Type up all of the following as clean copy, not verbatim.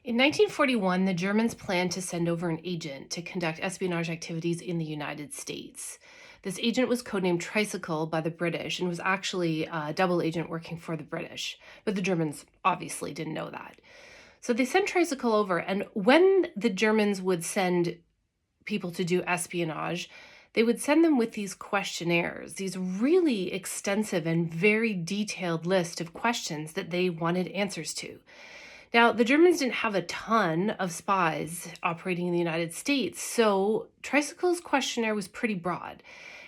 In 1941, the Germans planned to send over an agent to conduct espionage activities in the United States. This agent was codenamed Tricycle by the British and was actually a double agent working for the British, but the Germans obviously didn't know that. So they sent Tricycle over, and when the Germans would send people to do espionage, they would send them with these questionnaires, these really extensive and very detailed list of questions that they wanted answers to. Now, the Germans didn't have a ton of spies operating in the United States, so Tricycle's questionnaire was pretty broad.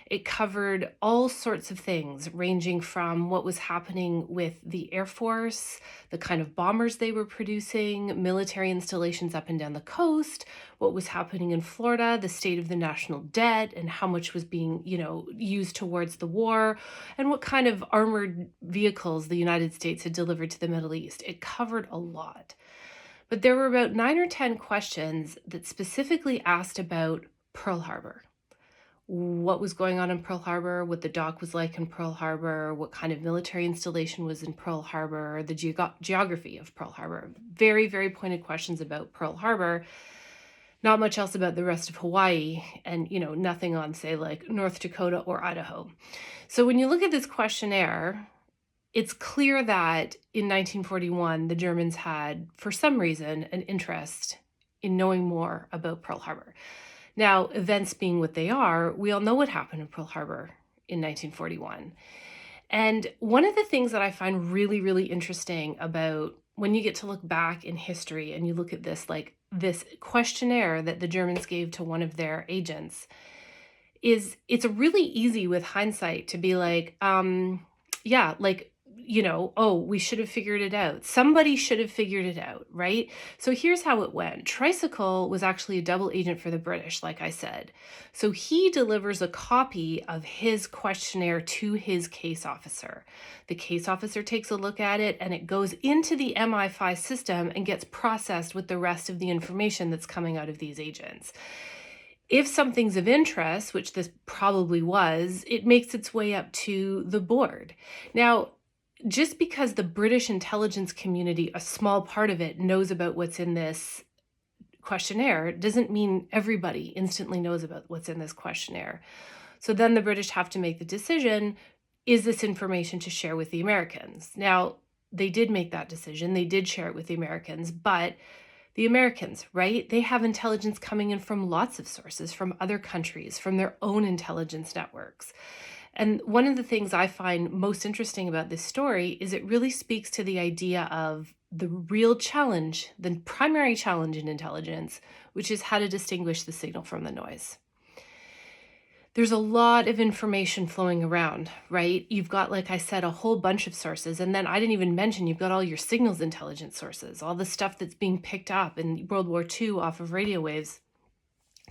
It covered all sorts of things, ranging from what was happening with the Air Force, the kind of bombers they were producing, military installations up and down the coast, what was happening in Florida, the state of the national debt, and how much was being, used towards the war, and what kind of armored vehicles the United States had delivered to the Middle East. It covered a lot. But there were about 9 or 10 questions that specifically asked about Pearl Harbor. What was going on in Pearl Harbor, what the dock was like in Pearl Harbor, what kind of military installation was in Pearl Harbor, the geography of Pearl Harbor. Very, very pointed questions about Pearl Harbor. Not much else about the rest of Hawaii, and nothing on, say, like North Dakota or Idaho. So when you look at this questionnaire, it's clear that in 1941, the Germans had, for some reason, an interest in knowing more about Pearl Harbor. Now, events being what they are, we all know what happened in Pearl Harbor in 1941. And one of the things that I find really, really interesting about when you get to look back in history and you look at this, like this questionnaire that the Germans gave to one of their agents, is it's really easy with hindsight to be like, oh, we should have figured it out. Somebody should have figured it out, right? So here's how it went. Tricycle was actually a double agent for the British, like I said. So he delivers a copy of his questionnaire to his case officer. The case officer takes a look at it, and it goes into the MI5 system and gets processed with the rest of the information that's coming out of these agents. If something's of interest, which this probably was, it makes its way up to the board. Now, just because the British intelligence community, a small part of it, knows about what's in this questionnaire, doesn't mean everybody instantly knows about what's in this questionnaire. So then the British have to make the decision, is this information to share with the Americans? Now, they did make that decision. They did share it with the Americans, but the Americans, right? They have intelligence coming in from lots of sources, from other countries, from their own intelligence networks. And one of the things I find most interesting about this story is it really speaks to the idea of the real challenge, the primary challenge in intelligence, which is how to distinguish the signal from the noise. There's a lot of information flowing around, right? You've got, like I said, a whole bunch of sources. And then I didn't even mention you've got all your signals intelligence sources, all the stuff that's being picked up in World War II off of radio waves,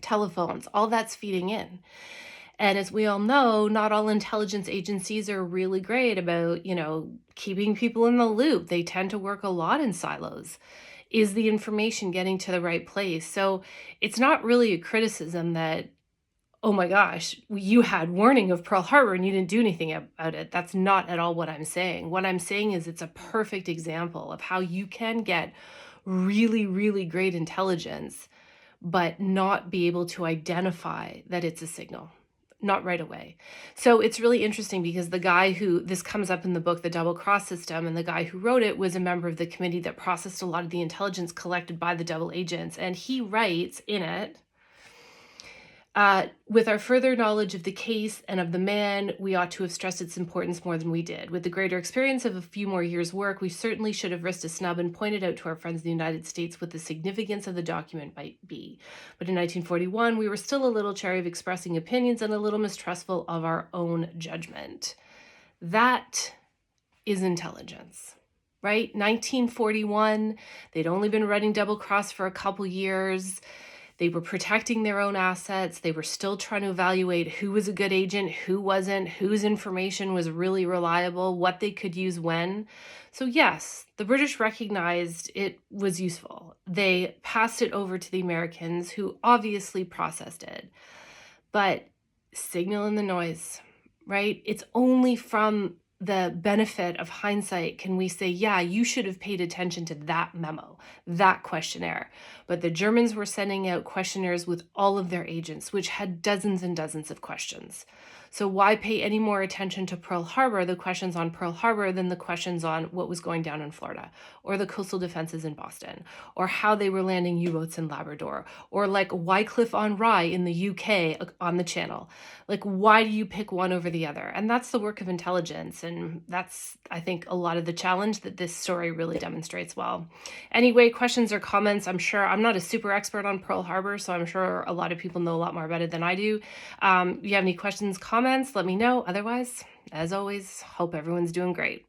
telephones, all that's feeding in. And as we all know, not all intelligence agencies are really great about, keeping people in the loop. They tend to work a lot in silos. Is the information getting to the right place? So it's not really a criticism that, oh my gosh, you had warning of Pearl Harbor and you didn't do anything about it. That's not at all what I'm saying. What I'm saying is it's a perfect example of how you can get really, really great intelligence, but not be able to identify that it's a signal. Not right away. So it's really interesting because the guy this comes up in the book, The Double Cross System, and the guy who wrote it was a member of the committee that processed a lot of the intelligence collected by the double agents. And he writes in it, with our further knowledge of the case and of the man, we ought to have stressed its importance more than we did. With the greater experience of a few more years' work, we certainly should have risked a snub and pointed out to our friends in the United States what the significance of the document might be. But in 1941, we were still a little chary of expressing opinions and a little mistrustful of our own judgment. That is intelligence, right? 1941, they'd only been running double cross for a couple years. They were protecting their own assets. They were still trying to evaluate who was a good agent, who wasn't, whose information was really reliable, what they could use when. So yes, the British recognized it was useful. They passed it over to the Americans, who obviously processed it. But signal in the noise, right? It's only from the benefit of hindsight can we say, yeah, you should have paid attention to that memo, that questionnaire. But the Germans were sending out questionnaires with all of their agents, which had dozens and dozens of questions. So why pay any more attention to Pearl Harbor, the questions on Pearl Harbor, than the questions on what was going down in Florida, or the coastal defenses in Boston, or how they were landing U-boats in Labrador, or like Wycliffe on Rye in the UK on the Channel? Like, why do you pick one over the other? And that's the work of intelligence. And that's, I think, a lot of the challenge that this story really demonstrates well. Anyway, questions or comments? I'm sure I'm not a super expert on Pearl Harbor, so I'm sure a lot of people know a lot more about it than I do. You have any questions, comments, let me know. Otherwise, as always, hope everyone's doing great.